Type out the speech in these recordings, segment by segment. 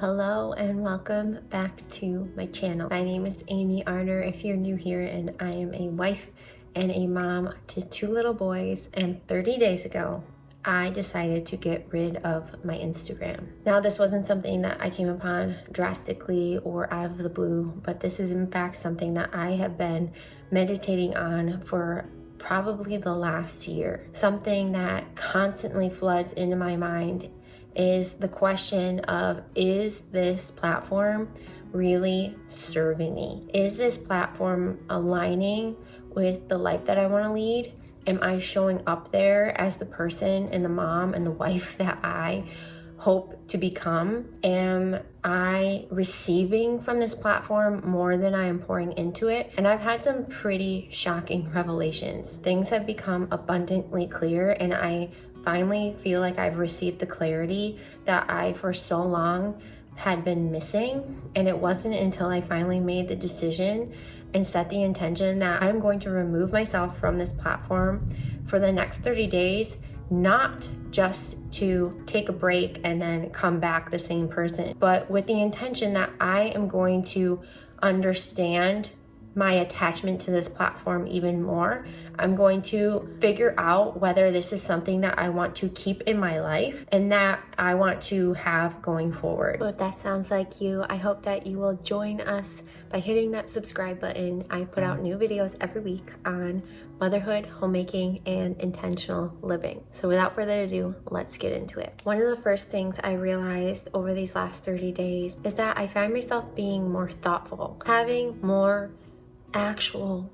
Hello and welcome back to my channel. My name is Amy Arner if you're new here, and I am a wife and a mom to 2 little boys, and 30 days ago I decided to get rid of my Instagram. Now, this wasn't something that I came upon drastically or out of the blue, but this is in fact something that I have been meditating on for probably the last year. Something that constantly floods into my mind is the question of, is this platform really serving me? Is this platform aligning with the life that I want to lead? Am I showing up there as the person and the mom and the wife that I hope to become? Am I receiving from this platform more than I am pouring into it? And I've had some pretty shocking revelations. Things have become abundantly clear, and I finally feel like I've received the clarity that I for so long had been missing. And it wasn't until I finally made the decision and set the intention that I'm going to remove myself from this platform for the next 30 days, not just to take a break and then come back the same person, but with the intention that I am going to understand my attachment to this platform even more. I'm going to figure out whether this is something that I want to keep in my life and that I want to have going forward. So if that sounds like you, I hope that you will join us by hitting that subscribe button. I put out new videos every week on motherhood, homemaking, and intentional living. So without further ado, let's get into it. One of the first things I realized over these last 30 days is that I find myself being more thoughtful, having more actual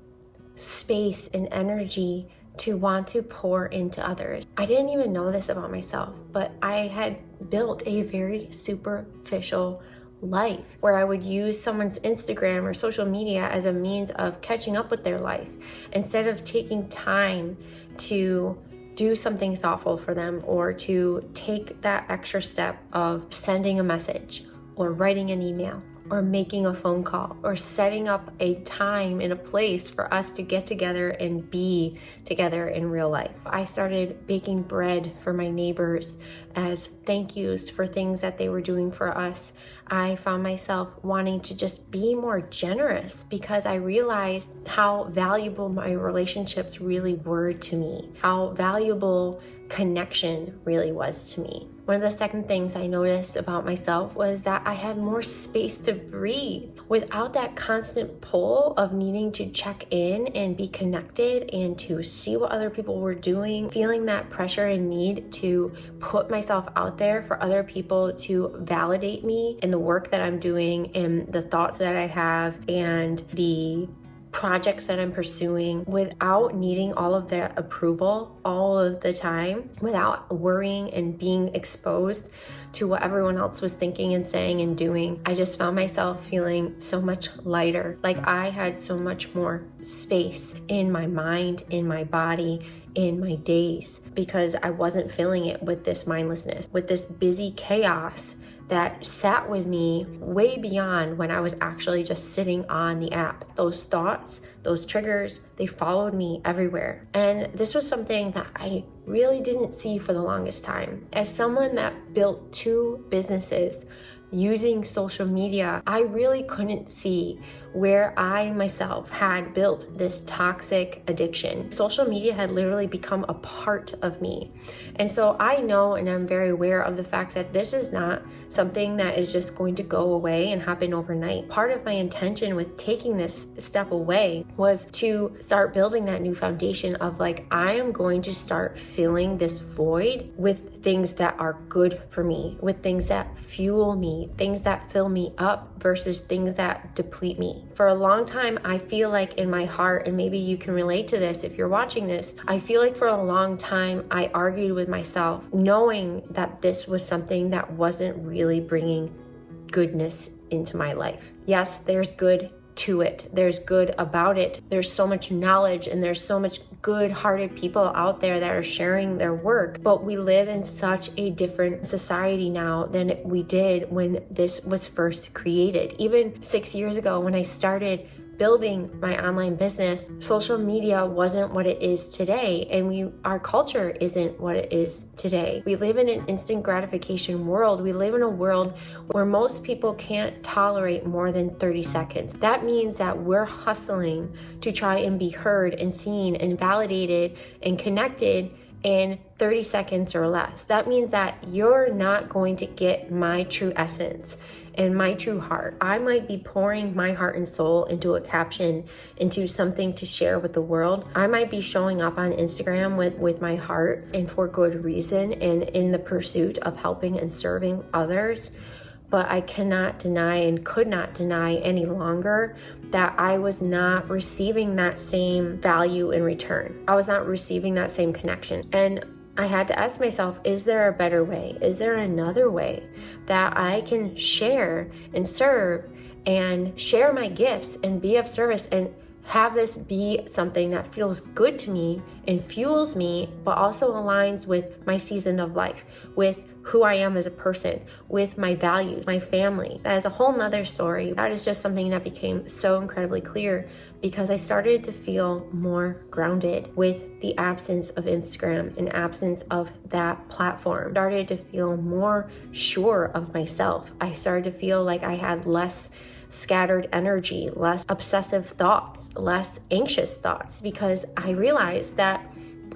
space and energy to want to pour into others. I didn't even know this about myself, but I had built a very superficial life where I would use someone's Instagram or social media as a means of catching up with their life instead of taking time to do something thoughtful for them, or to take that extra step of sending a message or writing an email or making a phone call or setting up a time and a place for us to get together and be together in real life. I started baking bread for my neighbors as thank yous for things that they were doing for us. I found myself wanting to just be more generous because I realized how valuable my relationships really were to me, how valuable connection really was to me. One of the second things I noticed about myself was that I had more space to breathe without that constant pull of needing to check in and be connected and to see what other people were doing, feeling that pressure and need to put myself out there for other people to validate me in the work that I'm doing and the thoughts that I have and the projects that I'm pursuing, without needing all of their approval all of the time, without worrying and being exposed to what everyone else was thinking and saying and doing. I just found myself feeling so much lighter, like I had so much more space in my mind, in my body, in my days, because I wasn't filling it with this mindlessness, with this busy chaos that sat with me way beyond when I was actually just sitting on the app. Those thoughts, those triggers, they followed me everywhere. And this was something that I really didn't see for the longest time. As someone that built 2 businesses using social media, I really couldn't see where I myself had built this toxic addiction. Social media had literally become a part of me. And so I know, and I'm very aware of the fact that this is not something that is just going to go away and happen overnight. Part of my intention with taking this step away was to start building that new foundation of like, I am going to start filling this void with things that are good for me, with things that fuel me, things that fill me up versus things that deplete me. For a long time, I feel like in my heart, and maybe you can relate to this if you're watching this, I feel like for a long time, I argued with myself, knowing that this was something that wasn't really bringing goodness into my life. Yes, there's good to it. There's good about it. There's so much knowledge and there's so much good-hearted people out there that are sharing their work. But we live in such a different society now than we did when this was first created. Even 6 years ago when I started building my online business, social media wasn't what it is today, and our culture isn't what it is today. We live in an instant gratification world. We live in a world where most people can't tolerate more than 30 seconds. That means that we're hustling to try and be heard and seen and validated and connected in 30 seconds or less. That means that you're not going to get my true essence and my true heart. I might be pouring my heart and soul into a caption, into something to share with the world. I might be showing up on Instagram with my heart and for good reason and in the pursuit of helping and serving others. But I cannot deny and could not deny any longer that I was not receiving that same value in return. I was not receiving that same connection. And I had to ask myself, is there a better way? Is there another way that I can share and serve and share my gifts and be of service and have this be something that feels good to me and fuels me, but also aligns with my season of life, with who I am as a person, with my values, my family? That is a whole nother story. That is just something that became so incredibly clear because I started to feel more grounded with the absence of Instagram and absence of that platform. Started to feel more sure of myself. I started to feel like I had less scattered energy, less obsessive thoughts, less anxious thoughts, because I realized that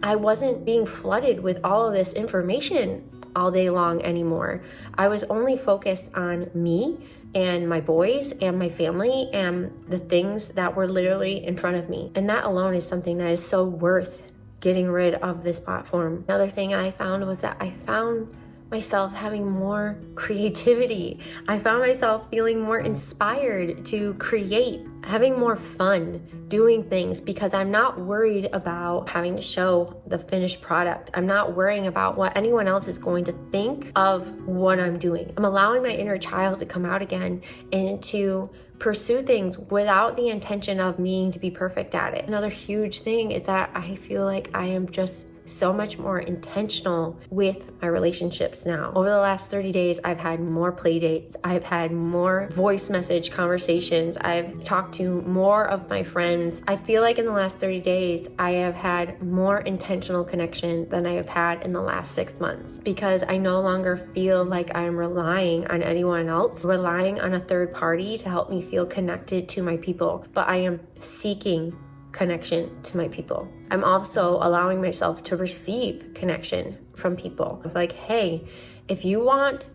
I wasn't being flooded with all of this information all day long anymore. I was only focused on me and my boys and my family and the things that were literally in front of me. And that alone is something that is so worth getting rid of this platform. Another thing I found was that I found myself having more creativity. I found myself feeling more inspired to create, having more fun doing things because I'm not worried about having to show the finished product. I'm not worrying about what anyone else is going to think of what I'm doing. I'm allowing my inner child to come out again and to pursue things without the intention of needing to be perfect at it. Another huge thing is that I feel like I am just so much more intentional with my relationships now. Over the last 30 days, I've had more play dates. I've had more voice message conversations. I've talked to more of my friends. I feel like in the last 30 days, I have had more intentional connection than I have had in the last 6 months because I no longer feel like I'm relying on anyone else, relying on a third party to help me feel connected to my people, but I am seeking connection to my people. I'm also allowing myself to receive connection from people. Like, hey, if you want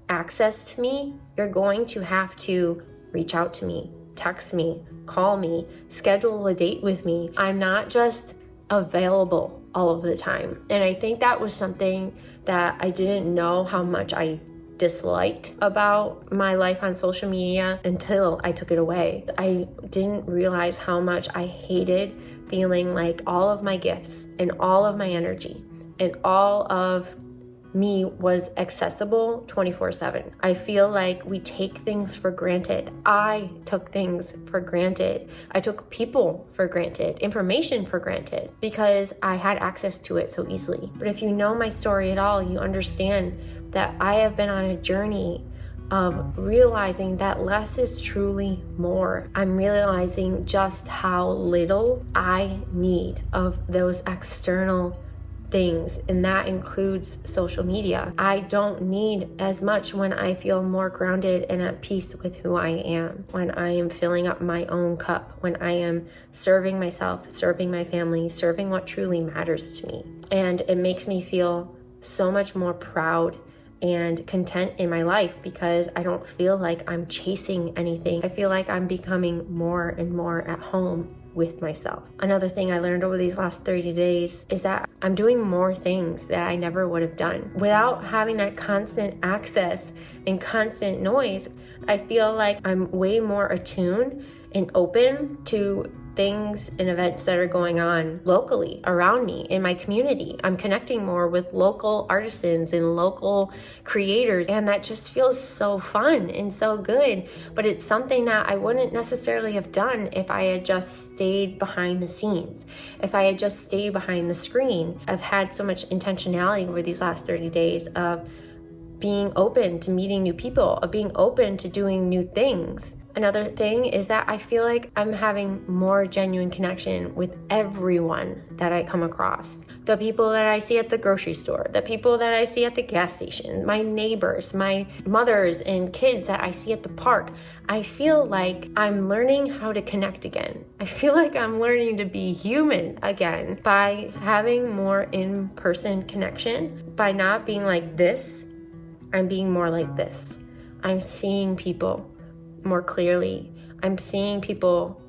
access to me, you're going to have to reach out to me, text me, call me, schedule a date with me. I'm not just available all of the time. And I think that was something that I didn't know how much I disliked about my life on social media until I took it away. I didn't realize how much I hated feeling like all of my gifts and all of my energy and all of me was accessible 24/7. I feel like we take things for granted. I took things for granted. I took people for granted, information for granted, because I had access to it so easily. But if you know my story at all, you understand that I have been on a journey of realizing that less is truly more. I'm realizing just how little I need of those external things, and that includes social media. I don't need as much when I feel more grounded and at peace with who I am, when I am filling up my own cup, when I am serving myself, serving my family, serving what truly matters to me. And it makes me feel so much more proud and content in my life because I don't feel like I'm chasing anything. I feel like I'm becoming more and more at home with myself. Another thing I learned over these last 30 days is that I'm doing more things that I never would have done. Without having that constant access and constant noise, I feel like I'm way more attuned and open to things and events that are going on locally around me in my community. I'm connecting more with local artisans and local creators, and that just feels so fun and so good. But it's something that I wouldn't necessarily have done if I had just stayed behind the scenes, if I had just stayed behind the screen. I've had so much intentionality over these last 30 days of being open to meeting new people, of being open to doing new things. Another thing is that I feel like I'm having more genuine connection with everyone that I come across. The people that I see at the grocery store, the people that I see at the gas station, my neighbors, my mothers and kids that I see at the park. I feel like I'm learning how to connect again. I feel like I'm learning to be human again by having more in-person connection. By not being like this, I'm being more like this. I'm seeing people more clearly. I'm seeing people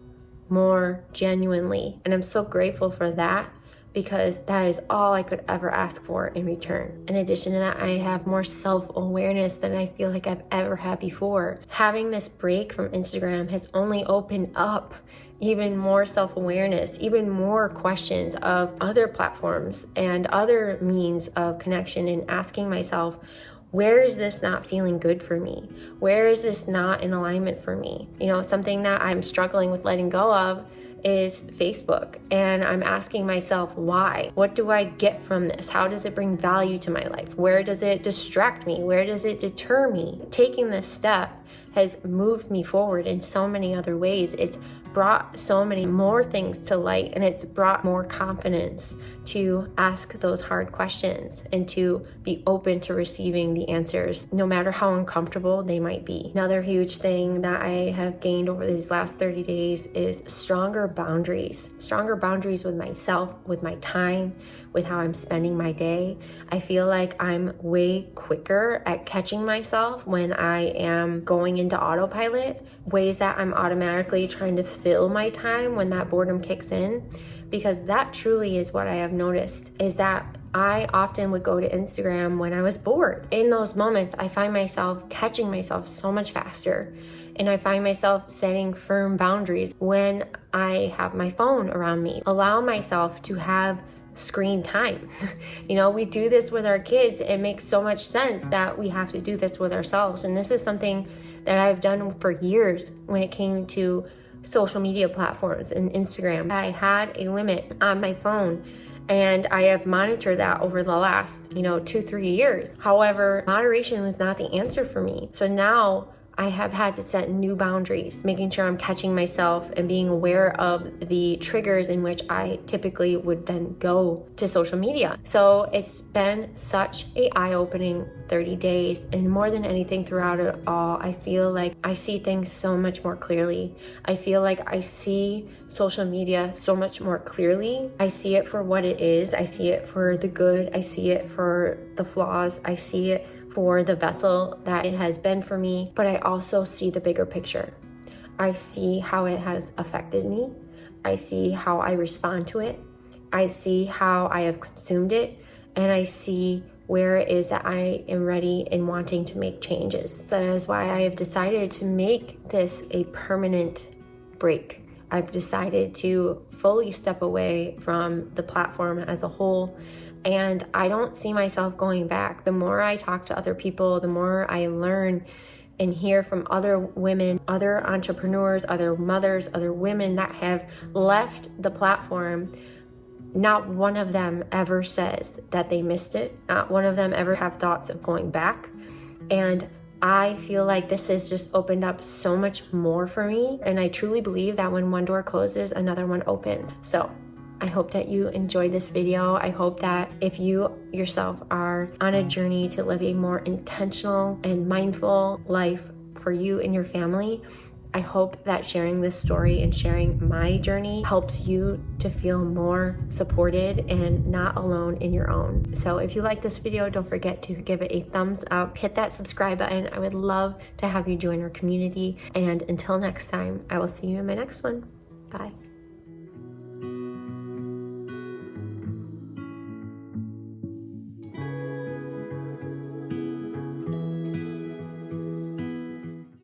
more genuinely. And I'm so grateful for that, because that is all I could ever ask for in return. In addition to that, I have more self-awareness than I feel like I've ever had before. Having this break from Instagram has only opened up even more self-awareness, even more questions of other platforms and other means of connection, and asking myself, where is this not feeling good for me? Where is this not in alignment for me? You know, something that I'm struggling with letting go of is Facebook. And I'm asking myself, why? What do I get from this? How does it bring value to my life? Where does it distract me? Where does it deter me? Taking this step has moved me forward in so many other ways. It's brought so many more things to light, and it's brought more confidence to ask those hard questions and to be open to receiving the answers, no matter how uncomfortable they might be. Another huge thing that I have gained over these last 30 days is stronger boundaries with myself, with my time, with how I'm spending my day. I feel like I'm way quicker at catching myself when I am going into autopilot, ways that I'm automatically trying to fill my time when that boredom kicks in. Because that truly is what I have noticed, is that I often would go to Instagram when I was bored. In those moments, I find myself catching myself so much faster. And I find myself setting firm boundaries when I have my phone around me. Allow myself to have screen time. You know, we do this with our kids. It makes so much sense that we have to do this with ourselves. And this is something that I've done for years when it came to social media platforms and Instagram. I had a limit on my phone, and I have monitored that over the last, 2-3 years. However, moderation was not the answer for me. So now I have had to set new boundaries, making sure I'm catching myself and being aware of the triggers in which I typically would then go to social media. So it's been such an eye-opening 30 days, and more than anything throughout it all, I feel like I see things so much more clearly. I feel like I see social media so much more clearly. I see it for what it is. I see it for the good. I see it for the flaws. I see it for the vessel that it has been for me, but I also see the bigger picture. I see how it has affected me. I see how I respond to it. I see how I have consumed it, and I see where it is that I am ready and wanting to make changes. So that is why I have decided to make this a permanent break. I've decided to fully step away from the platform as a whole, and I don't see myself going back. The more I talk to other people, the more I learn and hear from other women, other entrepreneurs, other mothers, other women that have left the platform. Not one of them ever says that they missed it. Not one of them ever have thoughts of going back. And I feel like this has just opened up so much more for me. And I truly believe that when one door closes, another one opens. So I hope that you enjoyed this video. I hope that if you yourself are on a journey to live a more intentional and mindful life for you and your family, I hope that sharing this story and sharing my journey helps you to feel more supported and not alone in your own. So if you like this video, don't forget to give it a thumbs up, hit that subscribe button. I would love to have you join our community. And until next time, I will see you in my next one. Bye.